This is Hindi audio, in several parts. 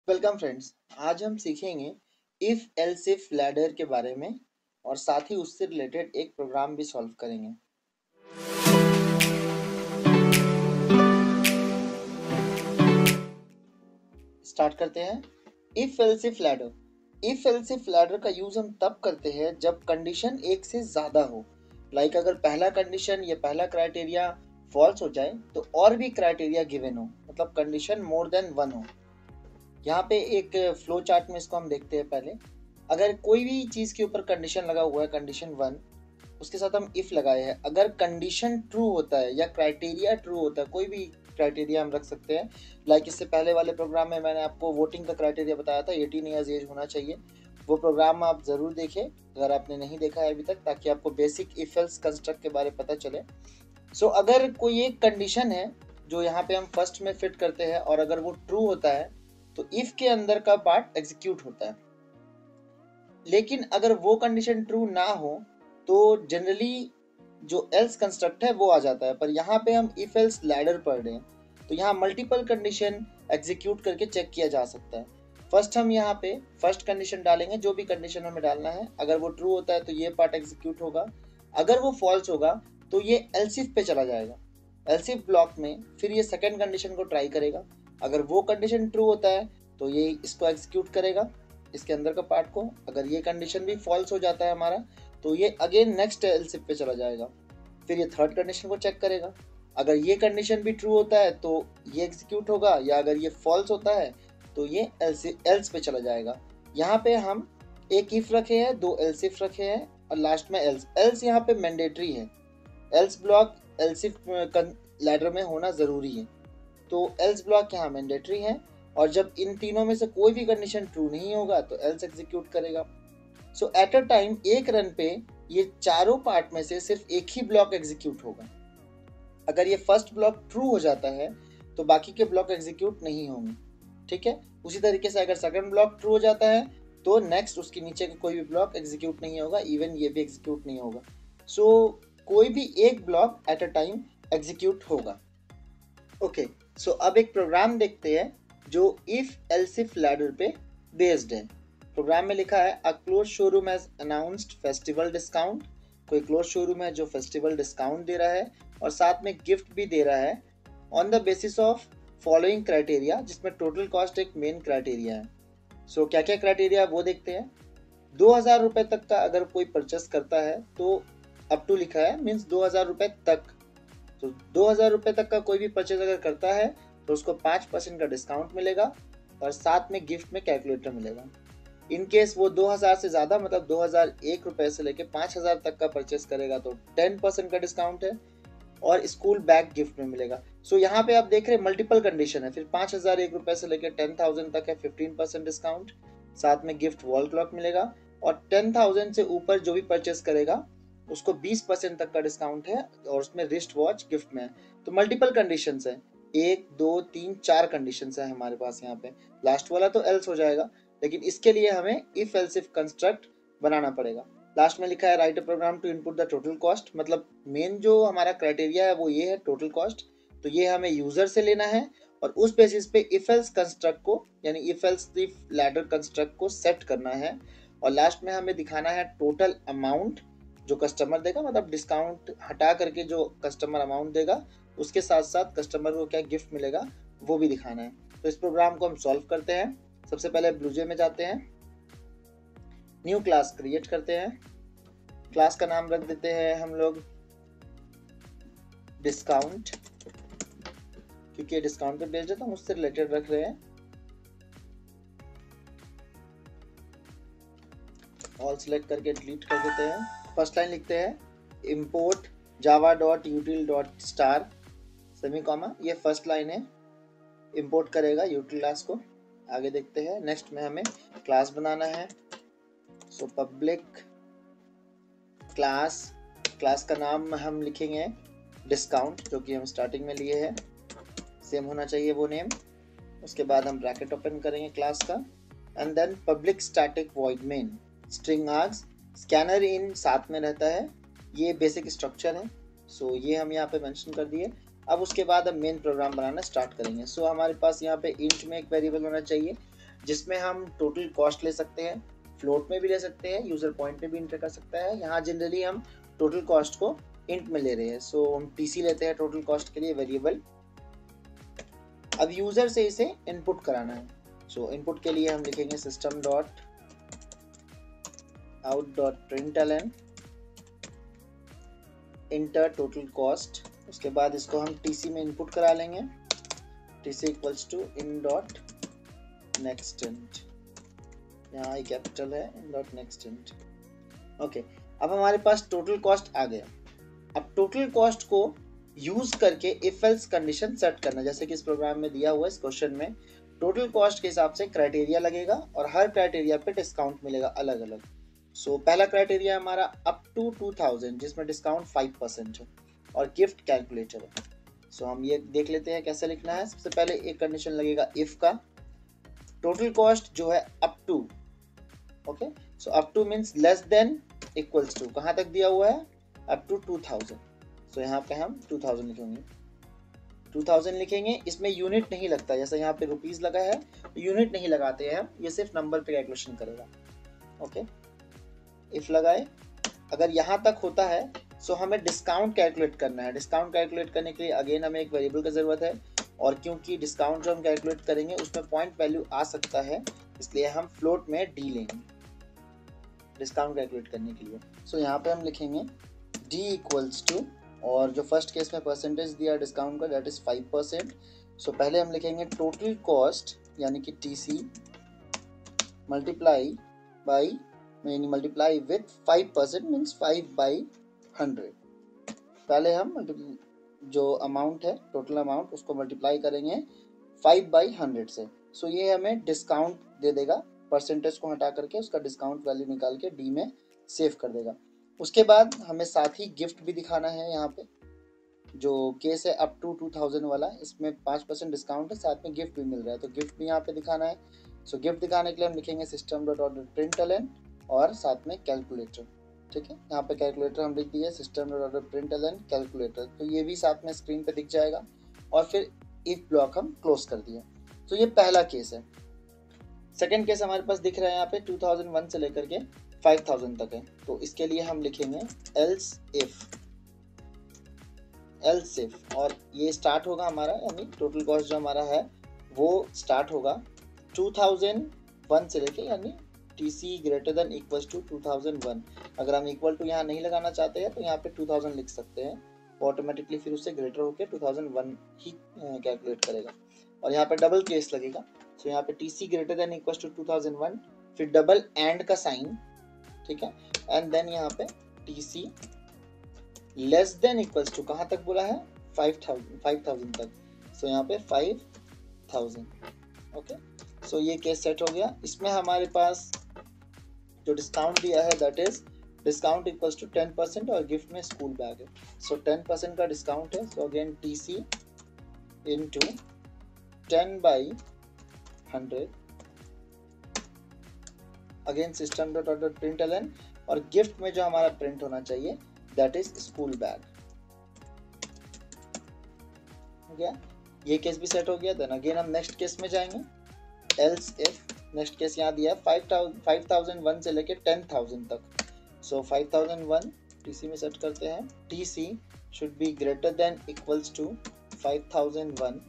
Welcome friends. आज हम सीखेंगे इफ एल्स इफ लैडर के बारे में और साथ ही उससे रिलेटेड एक प्रोग्राम भी सॉल्व करेंगे। स्टार्ट करते हैं। इफ एल्स इफ लैडर का यूज हम तब करते हैं जब कंडीशन एक से ज्यादा हो। अगर पहला कंडीशन या पहला क्राइटेरिया फॉल्स हो जाए तो और भी क्राइटेरिया गिवन हो, मतलब कंडीशन मोर देन वन हो। यहाँ पे एक फ्लो चार्ट में इसको हम देखते हैं। पहले अगर कोई भी चीज के ऊपर कंडीशन लगा हुआ है, कंडीशन वन, उसके साथ हम इफ लगाए हैं। अगर कंडीशन ट्रू होता है या क्राइटेरिया ट्रू होता है, कोई भी क्राइटेरिया हम रख सकते हैं। इससे पहले वाले प्रोग्राम में मैंने आपको वोटिंग का क्राइटेरिया बताया था, 18 ईयर्स एज होना चाहिए। वो प्रोग्राम आप जरूर देखें अगर आपने नहीं देखा है अभी तक, ताकि आपको बेसिक इफ एल्स कंस्ट्रक्ट के बारे में पता चले। अगर कोई एक कंडीशन है जो यहाँ पे हम फर्स्ट में फिट करते हैं और अगर वो ट्रू होता है तो इफ के अंदर का पार्ट एग्जीक्यूट होता है। लेकिन अगर वो कंडीशन ट्रू ना हो तो जनरली जो एल्स कंस्ट्रक्ट है वो आ जाता है। पर यहाँ पे हम इफ एल्स लैडर पढ़ रहे हैं तो यहाँ मल्टीपल कंडीशन एग्जीक्यूट करके चेक किया जा सकता है। फर्स्ट हम यहाँ पे फर्स्ट कंडीशन डालेंगे, जो भी कंडीशन हमें डालना है। अगर वो ट्रू होता है तो ये पार्ट एग्जीक्यूट होगा, अगर वो फॉल्स होगा तो ये एल्स इफ पे चला जाएगा। एल्स इफ ब्लॉक में फिर ये सेकंड कंडीशन को ट्राई करेगा। अगर वो कंडीशन ट्रू होता है तो ये इसको एग्जीक्यूट करेगा, इसके अंदर का पार्ट को। अगर ये कंडीशन भी फॉल्स हो जाता है हमारा तो ये अगेन नेक्स्ट एल्स इफ पे चला जाएगा। फिर ये थर्ड कंडीशन को चेक करेगा। अगर ये कंडीशन भी ट्रू होता है तो ये एग्जीक्यूट होगा, या अगर ये फॉल्स होता है तो ये एल्स पे चला जाएगा। यहाँ पे हम एक इफ रखे हैं, दो एल्स इफ रखे हैं और लास्ट में एल्स। एल्स यहाँ पे मैंडेटरी है, else block else if ladder में होना जरूरी है। तो एल्स ब्लॉक यहाँ मैंडेटरी है और जब इन तीनों में से कोई भी कंडीशन ट्रू नहीं होगा तो एल्स एग्जीक्यूट करेगा। एट अ टाइम एक रन पे ये चारों पार्ट में से सिर्फ एक ही ब्लॉक एग्जीक्यूट होगा। अगर ये फर्स्ट ब्लॉक ट्रू हो जाता है तो बाकी के ब्लॉक एग्जीक्यूट नहीं होंगे। ठीक है, उसी तरीके से अगर सेकंड ब्लॉक ट्रू हो जाता है तो नेक्स्ट उसके नीचे का कोई भी ब्लॉक एग्जीक्यूट नहीं होगा, इवन ये भी एग्जीक्यूट नहीं होगा। कोई भी एक block at a time execute होगा। ओके, अब एक प्रोग्राम देखते हैं जो इफ एल्स इफ लैडर पे बेस्ड है। प्रोग्राम में लिखा है a close showroom has announced festival discount. कोई क्लोज शोरूम है जो फेस्टिवल डिस्काउंट दे रहा है और साथ में गिफ्ट भी दे रहा है on the basis of following criteria, जिसमें टोटल कॉस्ट एक मेन क्राइटेरिया है। क्या क्या क्राइटेरिया वो देखते हैं। 2000 रुपए तक का अगर कोई परचेस करता है तो अप टू लिखा है, मीन्स 2000 रुपए तक। 2000 रुपए तक का कोई भी परचेज अगर करता है तो उसको 5% का डिस्काउंट मिलेगा और साथ में गिफ्ट में कैलकुलेटर मिलेगा। इन केस वो 2000 से ज्यादा, मतलब 2001 रुपए से लेके 5000 तक का परचेस करेगा तो 10% का डिस्काउंट है और स्कूल बैग गिफ्ट में मिलेगा। यहाँ पे आप देख रहे हैं मल्टीपल कंडीशन है। फिर 5001 रुपए से लेकर 10,000 तक है 15% डिस्काउंट, साथ में गिफ्ट वॉल क्लॉक मिलेगा। और 10,000 से ऊपर जो भी परचेस करेगा उसको 20% तक का डिस्काउंट है और उसमें रिस्ट वॉच गिफ्ट में है। तो मल्टीपल कंडीशंस है, 1 2 3 4 कंडीशंस है हमारे पास यहाँ पे। लास्ट वाला तो एल्स हो जाएगा, लेकिन इसके लिए हमें इफ एल्स इफ कंस्ट्रक्ट बनाना पड़ेगा। लास्ट में लिखा है write a program to input the total cost, मतलब मेन जो हमारा क्राइटेरिया है वो ये है, टोटल कॉस्ट। तो ये हमें यूजर से लेना है और उस बेसिस पे इफ एल्स कंस्ट्रक्ट को, यानी if else if ladder construct को सेट करना है। और लास्ट में हमें दिखाना है टोटल अमाउंट जो कस्टमर देगा, मतलब डिस्काउंट हटा करके जो कस्टमर अमाउंट देगा उसके साथ साथ कस्टमर को क्या गिफ्ट मिलेगा वो भी दिखाना है। तो इस प्रोग्राम को हम सॉल्व करते हैं। सबसे पहले ब्लूजे में जाते हैं, न्यू क्लास क्रिएट करते हैं। क्लास का नाम रख देते हैं हम लोग डिस्काउंट, क्योंकि डिस्काउंट पे बेस्ड है तो हम उससे रिलेटेड रख रहे हैं। ऑल सिलेक्ट करके डिलीट कर देते हैं। फर्स्ट लाइन लिखते हैं import java.util.star सेमीकॉमा, ये फर्स्ट लाइन है, इंपोर्ट करेगा यूटिल क्लास को। आगे देखते हैं, नेक्स्ट में हमें क्लास बनाना है। पब्लिक क्लास का नाम हम लिखेंगे डिस्काउंट, जो कि हम स्टार्टिंग में लिए हैं, सेम होना चाहिए वो नेम। उसके बाद हम ब्रैकेट ओपन करेंगे क्लास का and then public static void main string args, scanner in साथ में रहता है, ये बेसिक स्ट्रक्चर है। ये हम यहाँ पे मेंशन कर दिए। अब उसके बाद हम मेन प्रोग्राम बनाना स्टार्ट करेंगे। हमारे पास यहाँ पे इंट में एक वेरिएबल होना चाहिए जिसमें हम टोटल कॉस्ट ले सकते हैं, फ्लोट में भी ले सकते हैं, यूजर पॉइंट में भी इंटर कर सकता है। यहाँ जनरली हम टोटल कॉस्ट को इंट में ले रहे हैं, सो हम टीसी लेते हैं टोटल कॉस्ट के लिए वेरिएबल। अब यूजर से इसे इनपुट कराना है, सो इनपुट के लिए हम लिखेंगे system dot out dot println enter total cost. उसके बाद इसको हम टीसी में इनपुट करा लेंगे, TC equals to in dot next int, यहाँ आई कैपिटल है, in dot next int. Okay, अब हमारे पास टोटल कॉस्ट आ गया। अब टोटल कॉस्ट को यूज करके इफ एल्स कंडीशन सेट करना, जैसे कि इस प्रोग्राम में दिया हुआ है, इस क्वेश्चन में टोटल कॉस्ट के हिसाब से क्राइटेरिया लगेगा और हर क्राइटेरिया पे डिस्काउंट मिलेगा अलग अलग। सो पहला क्राइटेरिया हमारा अप टू 2000 जिसमें डिस्काउंट 5% है और गिफ्ट कैलकुलेटर है। सो हम ये देख लेते हैं कैसे लिखना है। सबसे पहले एक कंडीशन लगेगा इफ का, टोटल कॉस्ट जो है up to, okay, so up to means less than equals to, कहाँ तक दिया हुआ है, अप टू 2000। सो यहाँ पे हम 2000 लिखेंगे, 2000 लिखेंगे। इसमें यूनिट नहीं लगता, जैसे यहाँ पे रुपीज लगा है, यूनिट नहीं लगाते हैं हम, ये सिर्फ नंबर पे कैलकुलेशन करेगा। ओके, इफ लगाए, अगर यहाँ तक होता है सो हमें डिस्काउंट कैलकुलेट करना है। डिस्काउंट कैलकुलेट करने के लिए अगेन हमें एक वेरिएबल की जरूरत है, और क्योंकि डिस्काउंट जो हम कैलकुलेट करेंगे उसमें पॉइंट वैल्यू आ सकता है, इसलिए हम फ्लोट में डी लेंगे डिस्काउंट कैलकुलेट करने के लिए। सो यहाँ पे हम लिखेंगे डी इक्वल्स टू, और जो फर्स्ट केस में परसेंटेज दिया डिस्काउंट का दैट इज 5%। सो पहले हम लिखेंगे टोटल कॉस्ट यानी कि टीसी मल्टीप्लाई बाई, यानी मल्टीप्लाई विथ 5% मीन्स 5/100। पहले हम जो अमाउंट है टोटल अमाउंट उसको मल्टीप्लाई करेंगे 5/100 से। सो ये हमें डिस्काउंट दे देगा, परसेंटेज को हटा करके उसका डिस्काउंट वैल्यू निकाल के डी में सेव कर देगा। उसके बाद हमें साथ ही गिफ्ट भी दिखाना है। यहाँ पे जो केस है अप टू 2000 वाला, इसमें 5% डिस्काउंट है, साथ में गिफ्ट भी मिल रहा है, तो गिफ्ट भी यहाँ पे दिखाना है। सो गिफ्ट दिखाने के लिए हम लिखेंगे सिस्टम डॉट ऑर्डर प्रिंटलन और साथ में कैलकुलेटर। ठीक है, यहाँ पे कैलकुलेटर हम लिख दिए system dot order println calculator, तो ये भी साथ में स्क्रीन पे दिख जाएगा। और फिर इफ ब्लॉक हम क्लोज कर दिए। तो ये पहला केस है। सेकेंड केस हमारे पास दिख रहा है यहाँ पे 2001 से लेकर के 5000 तक है, तो इसके लिए हम लिखेंगे एल्स इफ, और ये स्टार्ट होगा हमारा, यानी टोटल कॉस्ट जो हमारा है वो स्टार्ट होगा 2001 से लेके, यानी TC greater than equals to 2001। अगर हम इक्वल टू यहाँ नहीं लगाना चाहते हैं तो यहाँ पे 2000 लिख सकते हैं, ऑटोमेटिकली फिर उससे ग्रेटर होके 2001 ही कैलकुलेट करेगा। और यहाँ पे डबल केस लगेगा, तो यहाँ पे TC greater than equals to 2001, फिर डबल एंड का साइन, ठीक है, एंड देन यहाँ पे TC less than equals to, कहाँ तक बोला है, 5000 तक। सो यहाँ पे 5000। ओके, सो ये केस सेट हो गया। इसमें हमारे पास जो डिस्काउंट दिया है that is discount equals to 10% और गिफ्ट में स्कूल बैग है। सो 10% का डिस्काउंट है, so again TC into 10/100, again system dot order println, और गिफ्ट में जो हमारा प्रिंट होना चाहिए दैट इज स्कूल बैग। हो गया, ये केस भी सेट हो गया। देन अगेन हम नेक्स्ट केस में जाएंगे, एल्स इफ। नेक्स्ट केस यहाँ दिया है 5001 से लेके 10,000 तक। सो 5001 टीसी में सेट करते हैं, TC should be greater than equals to 5001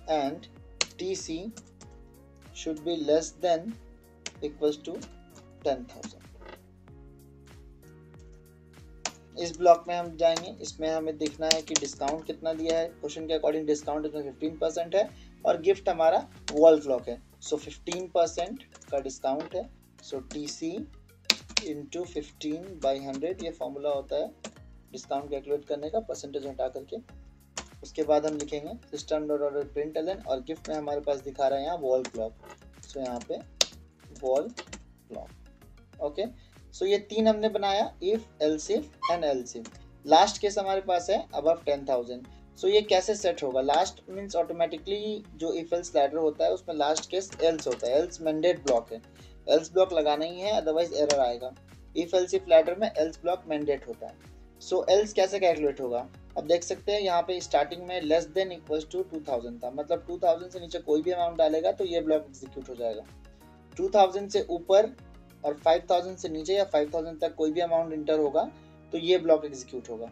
and TC should be less than equals to 10,000। इस ब्लॉक में हम जाएंगे, इसमें हमें देखना है कि डिस्काउंट कितना दिया है। क्वेश्चन के अकॉर्डिंग डिस्काउंट इसमें 15% है और गिफ्ट हमारा वॉल क्लॉक है। सो 15% का डिस्काउंट है, सो टीसी इंटू 15/100 ये फॉर्मूला होता है डिस्काउंट कैलकुलेट करने का, परसेंटेज हटा करके। उसके बाद हम लिखेंगे सिस्टम डॉट ऑर्डर प्रिंटलन, और गिफ्ट में हमारे पास दिखा रहा है यहाँ वॉल क्लॉक, सो यहाँ पे वॉल क्लॉक। ओके, सो ये तीन हमने बनाया, if, else if and else if. Last case हमारे पास है अबव 10,000। सो ये कैसे सेट होगा, लास्ट मीन्स ऑटोमेटिकली जो इफ एल्स लैडर होता है उसमें लास्ट केस एल्स होता है, एल्स मैंडेट ब्लॉक है, एल्स ब्लॉक लगाना ही है अदरवाइज एरर आएगा। इफ एल्स इफ लैडर में एल्स ब्लॉक मैंडेट होता है। सो एल्स कैसे कैलकुलेट होगा, अब देख सकते हैं यहाँ पे स्टार्टिंग में लेस देन इक्वल्स टू 2000 था, मतलब 2000 से नीचे कोई भी अमाउंट डालेगा तो ये ब्लॉक एग्जीक्यूट हो जाएगा। 2000 से ऊपर और 5000 से नीचे या 5000 तक कोई भी अमाउंट इंटर होगा तो ये ब्लॉक एग्जीक्यूट होगा।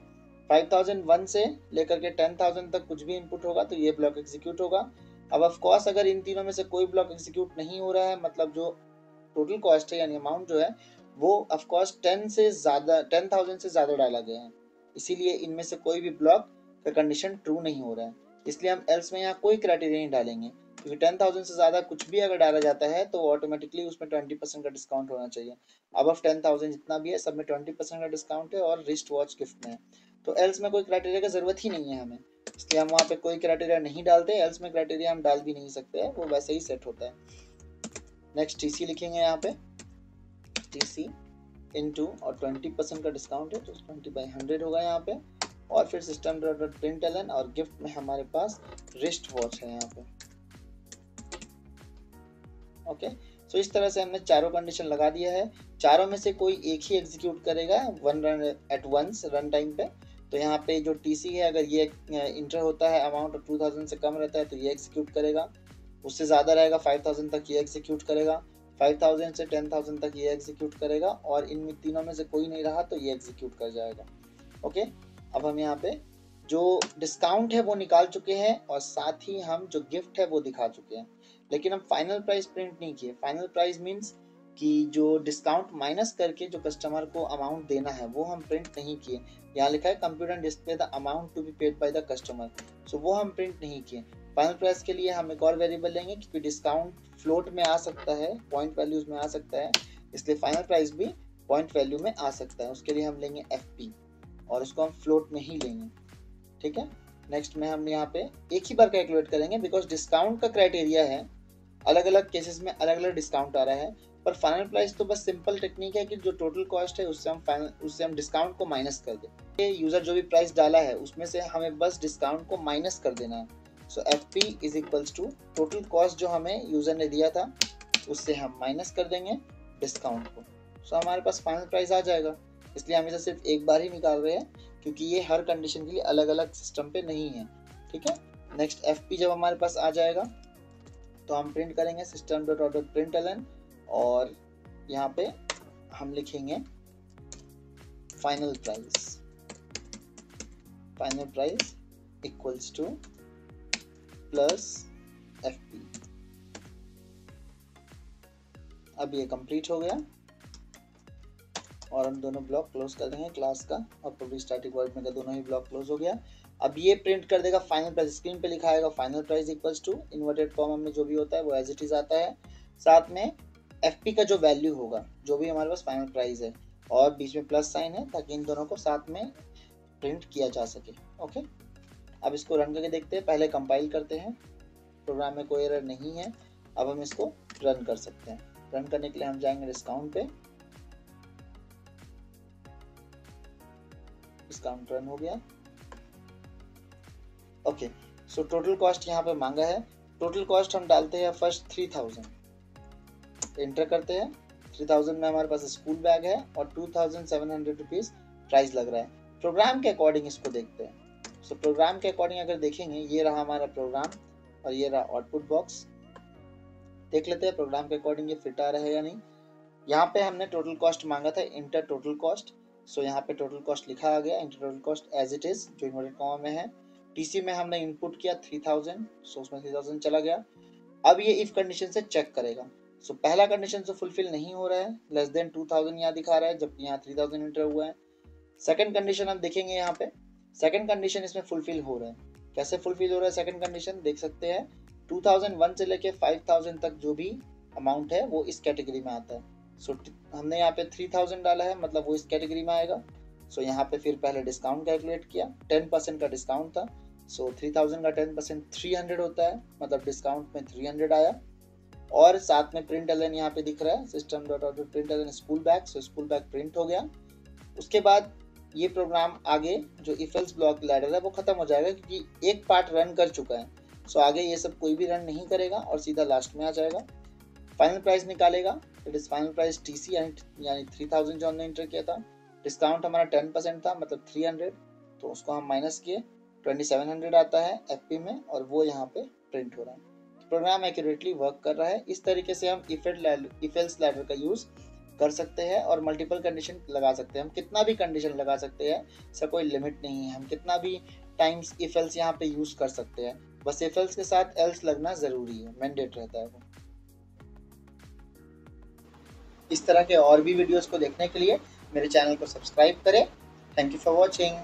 5001 से लेकर के 10,000 तक कुछ भी इनपुट होगा तो ये ब्लॉक एग्जीक्यूट होगा। अब ऑफ कोर्स अगर इन तीनों में से कोई ब्लॉक एग्जीक्यूट नहीं हो रहा है, मतलब जो टोटल कॉस्ट है यानी अमाउंट जो है वो ऑफ कोर्स 10,000 से ज़्यादा डाला गया है, इसीलिए इनमें से कोई भी ब्लॉक का कंडीशन ट्रू नहीं हो रहा है। इसलिए हम एल्स में यहाँ कोई क्राइटेरिया नहीं डालेंगे, क्योंकि 10,000 से ज़्यादा कुछ भी अगर डाला जाता है तो ऑटोमेटिकली उसमें 20% का डिस्काउंट होना चाहिए। अब 10,000 जितना भी है सब में 20% का डिस्काउंट है और रिस्ट वॉच गिफ्ट में है, तो एल्स में कोई क्राइटेरिया की ज़रूरत ही नहीं है हमें, इसलिए हम वहाँ पे कोई क्राइटेरिया नहीं डालते। एल्स में क्राइटेरिया हम डाल भी नहीं सकते हैं, वो वैसे ही सेट होता है। नेक्स्ट टीसी लिखेंगे यहाँ पे, टीसी इनटू और 20% का डिस्काउंट है तो 20/100 होगा यहाँ पे, और फिर सिस्टम डॉट प्रिंटलन और गिफ्ट में हमारे पास रिस्ट वॉच है यहाँ पे। ओके, सो इस तरह से हमने चारों कंडीशन लगा दिया है। चारों में से कोई एक ही एग्जीक्यूट करेगा one run at once run time पे। तो यहाँ पे जो टीसी है अगर ये इंटर होता है अमाउंट 2000 से कम रहता है तो ये एग्जीक्यूट करेगा, उससे ज़्यादा रहेगा 5000 तक ये एग्जीक्यूट करेगा, 5000 से 10,000 तक ये एग्जीक्यूट करेगा, और इनमें तीनों में से कोई नहीं रहा तो ये एग्जीक्यूट कर जाएगा। ओके, अब हम यहाँ पे जो डिस्काउंट है वो निकाल चुके हैं और साथ ही हम जो गिफ्ट है वो दिखा चुके हैं, लेकिन हम फाइनल प्राइस प्रिंट नहीं किए। फाइनल प्राइस मीन्स कि जो डिस्काउंट माइनस करके जो कस्टमर को अमाउंट देना है वो हम प्रिंट नहीं किए। यहाँ लिखा है compute and display the amount to be paid by the customer, so वो हम प्रिंट नहीं किए। फाइनल प्राइस के लिए हम एक और वेरिएबल लेंगे, क्योंकि डिस्काउंट फ्लोट में आ सकता है, पॉइंट वैल्यूज में आ सकता है, इसलिए फाइनल प्राइस भी पॉइंट वैल्यू में आ सकता है। उसके लिए हम लेंगे FP और उसको हम फ्लोट में ही लेंगे। ठीक है, नेक्स्ट में हम यहाँ पे एक ही बार कैलकुलेट करेंगे, बिकॉज डिस्काउंट का क्राइटेरिया है, अलग अलग केसेस में अलग अलग डिस्काउंट आ रहा है, पर फाइनल प्राइस तो बस सिंपल टेक्निक है कि जो टोटल कॉस्ट है उससे हम डिस्काउंट को माइनस कर दें। यूजर जो भी प्राइस डाला है उसमें से हमें बस डिस्काउंट को माइनस कर देना है। So FP is equals to total cost जो हमें यूजर ने दिया था उससे हम माइनस कर देंगे डिस्काउंट को, सो हमारे पास फाइनल प्राइस आ जाएगा। इसलिए हम इसे सिर्फ एक बार ही निकाल रहे हैं, क्योंकि ये हर कंडीशन के लिए अलग अलग सिस्टम पे नहीं है। ठीक है, नेक्स्ट FP जब हमारे पास आ जाएगा तो हम प्रिंट करेंगे system dot out dot println, और यहाँ पे हम लिखेंगे final price equals two plus FP। अब ये कंप्लीट हो गया और हम दोनों ब्लॉक क्लोज कर देंगे, क्लास का और पब्लिक स्टैटिक वॉइड में का दोनों ही ब्लॉक क्लोज हो गया। अब ये प्रिंट कर देगा फाइनल प्राइस, स्क्रीन पे लिखा आएगा final price equals to inverted comma में जो भी होता है वो एज इट इज आता है, साथ में FP का जो वैल्यू होगा जो भी हमारे पास फाइनल प्राइस है, और बीच में प्लस साइन है ताकि इन दोनों को साथ में प्रिंट किया जा सके। ओके, अब इसको रन करके देखते हैं, पहले कंपाइल करते हैं, प्रोग्राम में कोई एरर नहीं है। अब हम इसको रन कर सकते हैं। रन करने के लिए हम जाएंगे डिस्काउंट पे, डिस्काउंट रन हो गया। ओके, सो टोटल कॉस्ट यहाँ पे मांगा है, टोटल कॉस्ट हम डालते हैं फर्स्ट 3000, एंटर करते हैं। 3000 में हमारे पास स्कूल बैग है और 2700 रुपीज प्राइस लग रहा है। प्रोग्राम के अकॉर्डिंग इसको देखते हैं। सो प्रोग्राम के अकॉर्डिंग अगर देखेंगे, ये रहा हमारा प्रोग्राम और ये रहा आउटपुट बॉक्स। देख लेते हैं प्रोग्राम के अकॉर्डिंग ये फिट आ रहा है या नहीं। यहाँ पे हमने टोटल कॉस्ट मांगा था, इंटर टोटल कॉस्ट, सो यहाँ पे टोटल कॉस्ट लिखा आ गया, enter total cost as it is जो इन्वर्टेड कॉमा में है। टीसी में हमने इनपुट किया 3000, सो उसमें 3000 चला गया। अब ये इफ कंडीशन से चेक करेगा। सो पहला कंडीशन तो फुलफिल नहीं हो रहा है, लेस देन 2000 यहाँ दिखा रहा है जबकि यहाँ 3000 इंटर हुआ है। सेकंड कंडीशन हम देखेंगे, यहाँ पे सेकंड कंडीशन इसमें फुलफिल हो रहा है। कैसे फुलफिल हो रहा है सेकंड कंडीशन देख सकते हैं, 2001 से लेके 5000 तक जो भी अमाउंट है वो इस कैटेगरी में आता है। सो हमने यहाँ पे 3000 डाला है, मतलब वो इस कैटेगरी में आएगा। सो यहाँ पे फिर पहले डिस्काउंट कैलकुलेट किया, 10% का डिस्काउंट था, सो 3000 का 10% 300 होता है, मतलब डिस्काउंट में 300 आया। और साथ में प्रिंट एलन यहाँ पे दिख रहा है, system dot out println school bag, so school bag print हो गया। उसके बाद ये प्रोग्राम आगे जो इफ एल्स ब्लॉक लैडर है वो खत्म हो जाएगा, क्योंकि एक पार्ट रन कर चुका है। सो आगे ये सब कोई भी रन नहीं करेगा और सीधा लास्ट में आ जाएगा। फाइनल प्राइस निकालेगा, it is final price TC यानी 3000 जो हमने इंटर किया था। डिस्काउंट हमारा 10% था, मतलब 300, तो उसको हम माइनस किए, 2700 आता है FP में और वो यहाँ पे प्रिंट हो रहा है। प्रोग्राम एक्यूरेटली वर्क कर रहा है। इस तरीके से हम इफ एल्स लैडर का यूज़ कर सकते हैं और मल्टीपल कंडीशन लगा सकते हैं। हम कितना भी कंडीशन लगा सकते हैं, इसका कोई लिमिट नहीं है। हम कितना भी टाइम्स इफ एल्स यहाँ पे यूज़ कर सकते हैं, बस इफ एल्स के साथ एल्स लगना ज़रूरी है, मैंडेट रहता है वो। इस तरह के और भी वीडियोस को देखने के लिए मेरे चैनल को सब्सक्राइब करें। Thank you for watching.